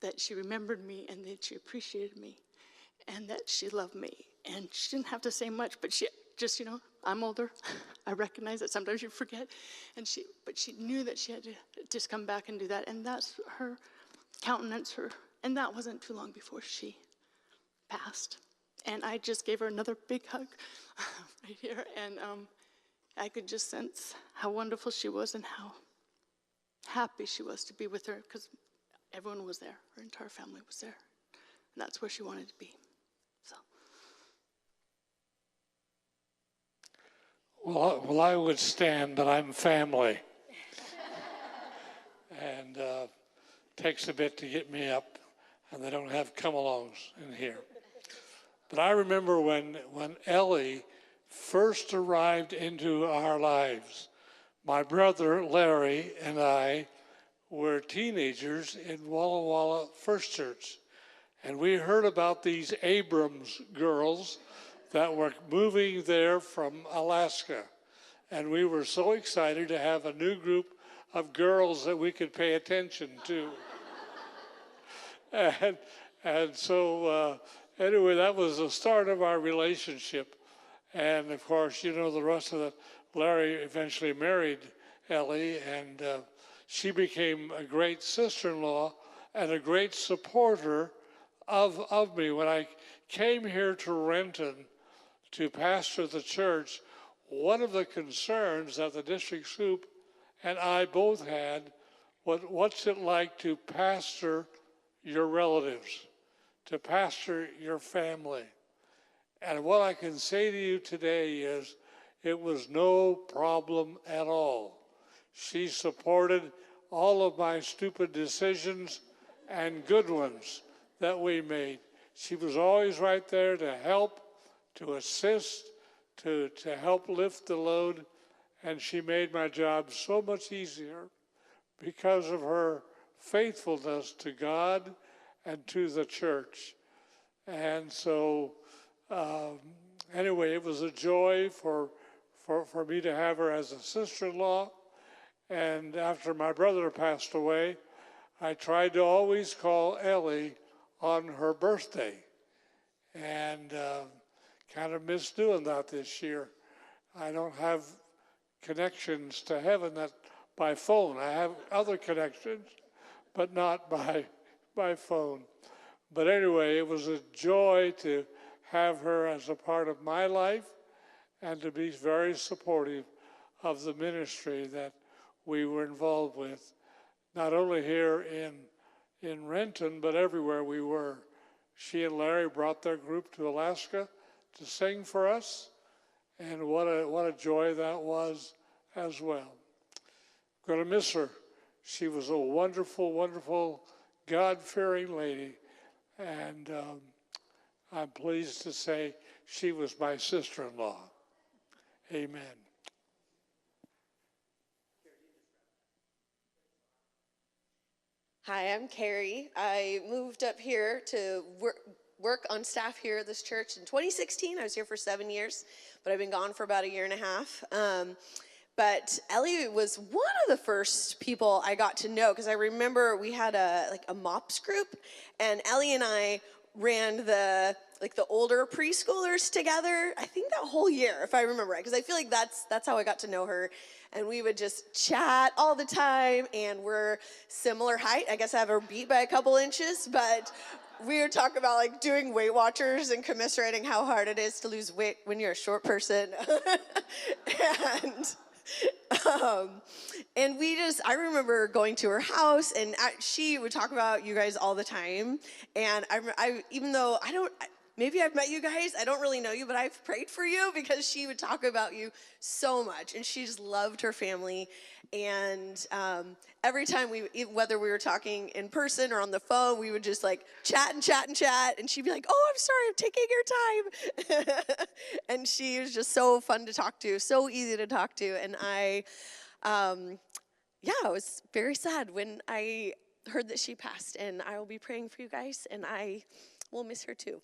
that she remembered me and that she appreciated me and that she loved me. And she didn't have to say much, but she just, you know, I'm older. I recognize that sometimes you forget. But she knew that she had to just come back and do that. And that's her countenance, and that wasn't too long before she passed. And I just gave her another big hug right here. And I could just sense how wonderful she was and how happy she was to be with her, because everyone was there. Her entire family was there. And that's where she wanted to be. So. Well, I would stand, but I'm family. And takes a bit to get me up, and they don't have come-alongs in here. But I remember when Ellie first arrived into our lives, my brother Larry and I were teenagers in Walla Walla First Church. And we heard about these Abrams girls that were moving there from Alaska. And we were so excited to have a new group of girls that we could pay attention to. and so anyway, that was the start of our relationship. And of course, you know the rest of it. Larry eventually married Ellie, and she became a great sister-in-law and a great supporter of me. When I came here to Renton to pastor the church, one of the concerns that the district soup and I both had was, what's it like to pastor your relatives, to pastor your family? And what I can say to you today is it was no problem at all. She supported all of my stupid decisions and good ones that we made. She was always right there to help, to assist, to help lift the load, and she made my job so much easier because of her faithfulness to God and to the church. And so anyway, it was a joy for me to have her as a sister-in-law. And after my brother passed away, I tried to always call Ellie on her birthday, and kind of missed doing that this year. I don't have connections to heaven that by phone. I have other connections, but not by phone. But anyway, it was a joy to have her as a part of my life and to be very supportive of the ministry that we were involved with, not only here in Renton, but everywhere we were. She and Larry brought their group to Alaska to sing for us, and what a joy that was as well. Going to miss her. She was a wonderful, wonderful, God-fearing lady, and I'm pleased to say she was my sister-in-law. Amen. Hi, I'm Carrie. I moved up here to work on staff here at this church in 2016. I was here for 7 years, but I've been gone for about a year and a half. But Ellie was one of the first people I got to know, because I remember we had a MOPS group, and Ellie and I ran the older preschoolers together. I think that whole year, if I remember right, because I feel like that's how I got to know her. And we would just chat all the time, and we're similar height. I guess I have her beat by a couple inches, but we would talk about doing Weight Watchers and commiserating how hard it is to lose weight when you're a short person. And I remember going to her house, and she would talk about you guys all the time. And even though maybe I've met you guys, I don't really know you, but I've prayed for you, because she would talk about you so much, and she just loved her family. And every time whether we were talking in person or on the phone, we would just chat and chat and chat, and she'd be like, "Oh, I'm sorry, I'm taking your time." And she was just so fun to talk to, so easy to talk to. And I was very sad when I heard that she passed, and I will be praying for you guys, and I will miss her too.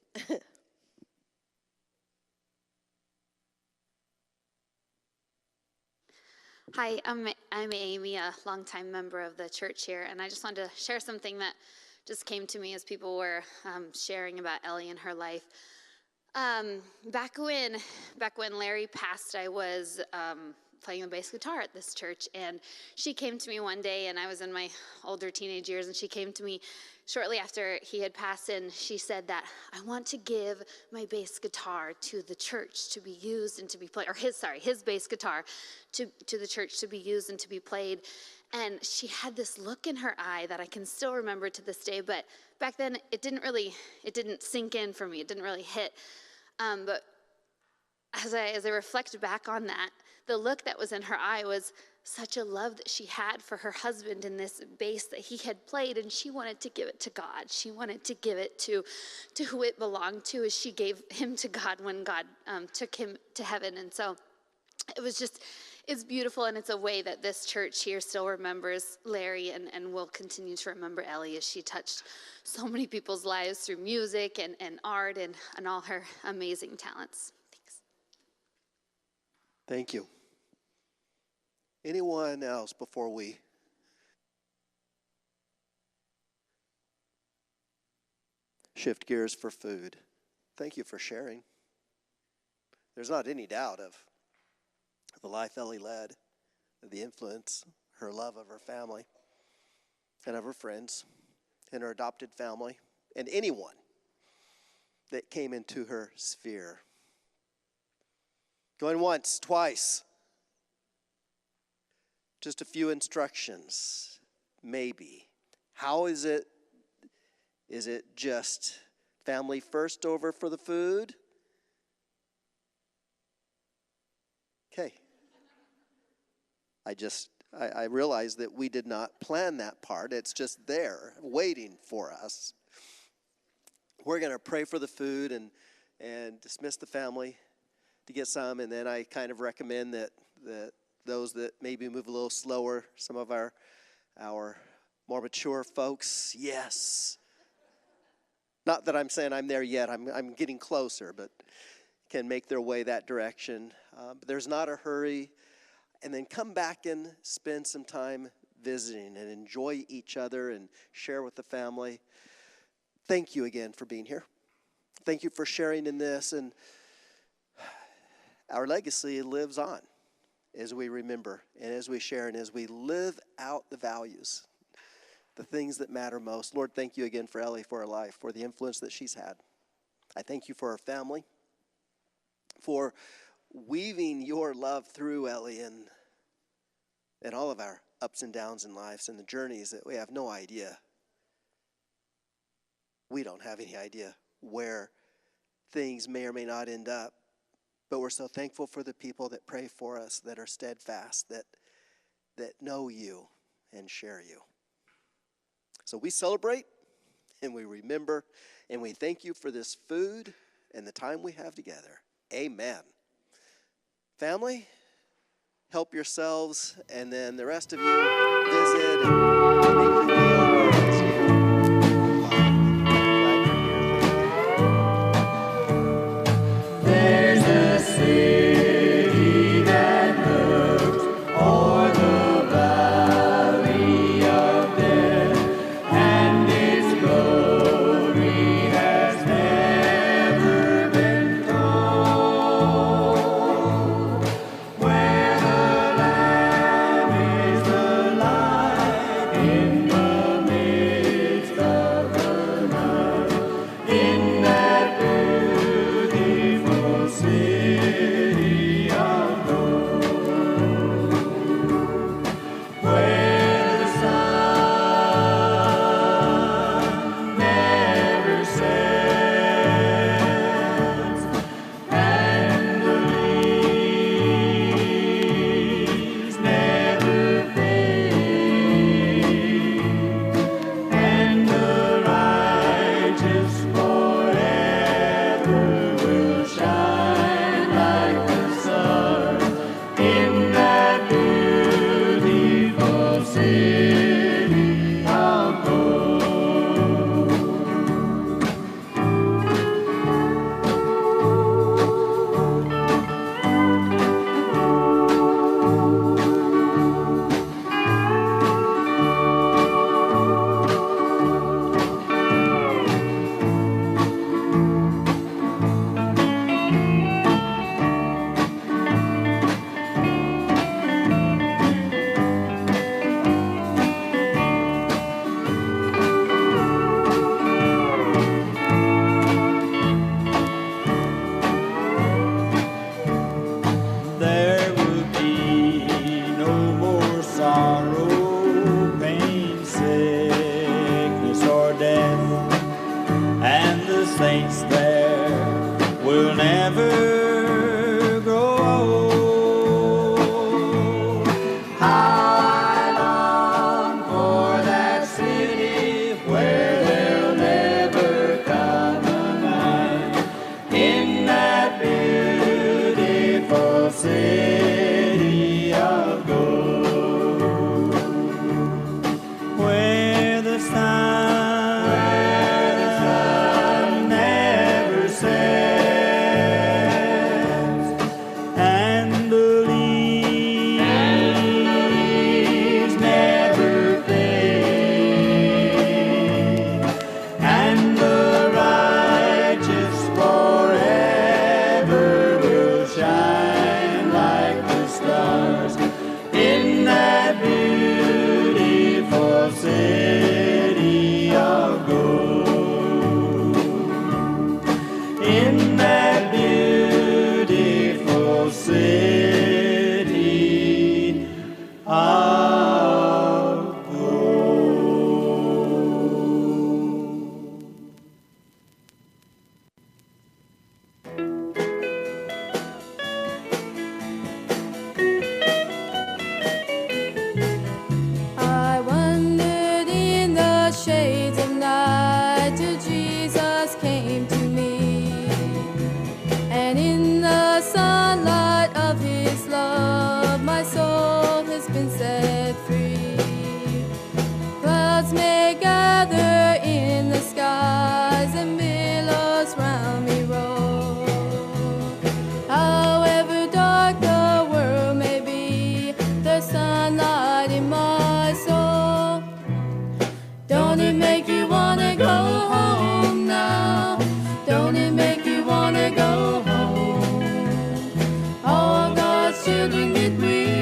Hi, I'm Amy, a longtime member of the church here, and I just wanted to share something that just came to me as people were sharing about Ellie and her life. Back when Larry passed, I was playing the bass guitar at this church, and she came to me one day, and I was in my older teenage years, and she came to me shortly after he had passed, and she said that, "I want to give my bass guitar to the church to be used and to be played," or his bass guitar to the church to be used and to be played. And she had this look in her eye that I can still remember to this day, but back then it didn't sink in for me. It didn't really hit. But as I reflect back on that, the look that was in her eye was such a love that she had for her husband in this bass that he had played, and she wanted to give it to God. She wanted to give it to who it belonged to, as she gave him to God when God took him to heaven. And so it's beautiful, and it's a way that this church here still remembers Larry and will continue to remember Ellie, as she touched so many people's lives through music and art and all her amazing talents. Thanks. Thank you. Anyone else before we? Shift gears for food. Thank you for sharing. There's not any doubt of the life Ellie led, the influence, her love of her family and of her friends and her adopted family and anyone that came into her sphere. Going once, twice. Just a few instructions, maybe. How is it? Is it just family first over for the food? Okay. I realize that we did not plan that part. It's just there, waiting for us. We're going to pray for the food and dismiss the family to get some, and then I kind of recommend that those that maybe move a little slower, some of our more mature folks, yes. Not that I'm saying I'm there yet. I'm getting closer, but can make their way that direction. But there's not a hurry. And then come back and spend some time visiting and enjoy each other and share with the family. Thank you again for being here. Thank you for sharing in this. And our legacy lives on. as we remember and as we share and as we live out the values, the things that matter most. Lord, thank you again for Ellie, for her life, for the influence that she's had. I thank you for her family, for weaving your love through Ellie and all of our ups and downs in lives and the journeys that we have no idea. We don't have any idea where things may or may not end up, but we're so thankful for the people that pray for us, that are steadfast, that know you and share you. So we celebrate and we remember and we thank you for this food and the time we have together. Amen. Family, help yourselves, and then the rest of you visit and make your way over as you glad you're here. There's a city that looks o'er the valley of death, and its glory has never been told. Where the Lamb is the light in the midst of the night, in that beautiful city of gold, where the sun never sets and the leaves never fade, and the righteous forever will shine like the stars in that beautiful city of gold. There will be no more sorrow, pain, sickness, or death, and the saints there will never grow old. How I long for that city where there'll never come a night, in that beautiful city of gold, where the sun never sets and the leaves never fade, and the righteous forever will shine like the stars in that beautiful city of gold, in that beautiful city of gold. I wandered in the shades of night till Jesus came to me. And in the sunlight of his love, my soul has been set free. Clouds may gather in the skies and billows round me roll. However dark the world may be, there's sunlight in my soul. Don't it make you wanna go home now? Don't it make you wanna go home? All God's children get weary.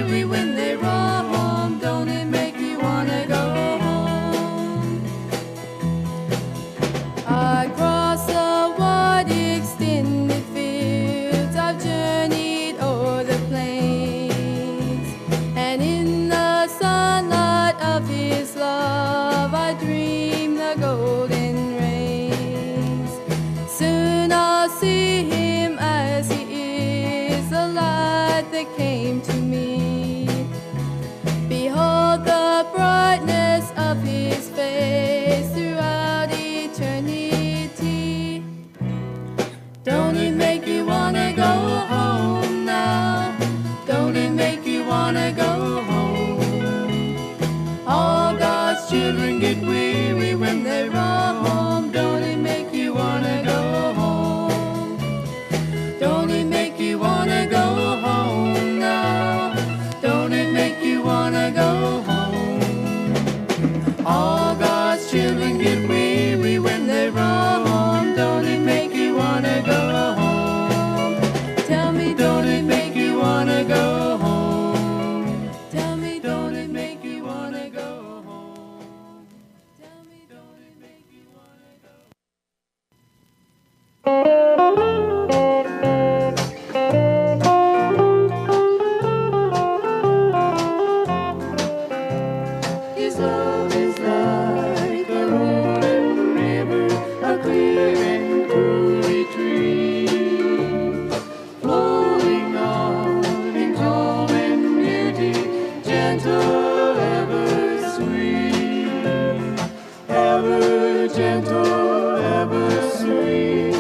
ever gentle, ever sweet,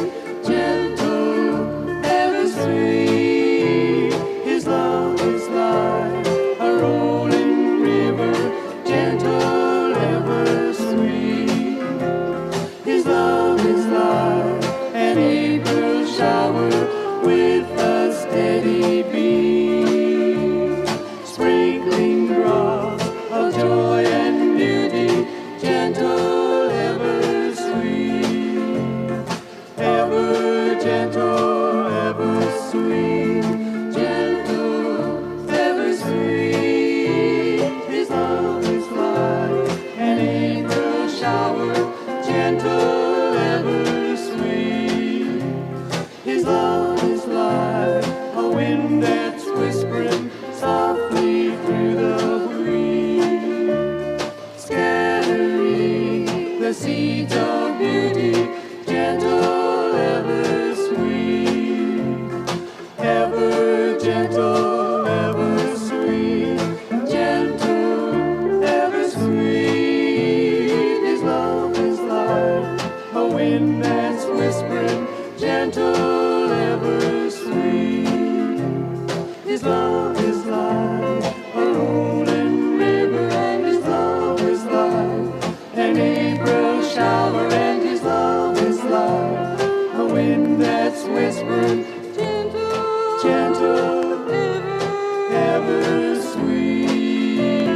gentle, ever sweet. His love is like a rolling river, gentle, ever sweet. His love is like an April shower with a steady beam, sprinkling drops of joy and beauty, gentle, ever sweet, ever gentle, ever sweet, gentle, ever sweet. His love is like an April shower, gentle, ever sweet. His love is like a wind that's whispering softly through the breeze, scattering the seeds of beauty, gentle, ever sweet, ever gentle, ever sweet, gentle, ever sweet. His love is like a wind that's whispering, gentle, ever sweet. His love is like a rolling river, and his love is like an April shower, and his love is like a wind that's whispering, gentle, gentle, ever sweet.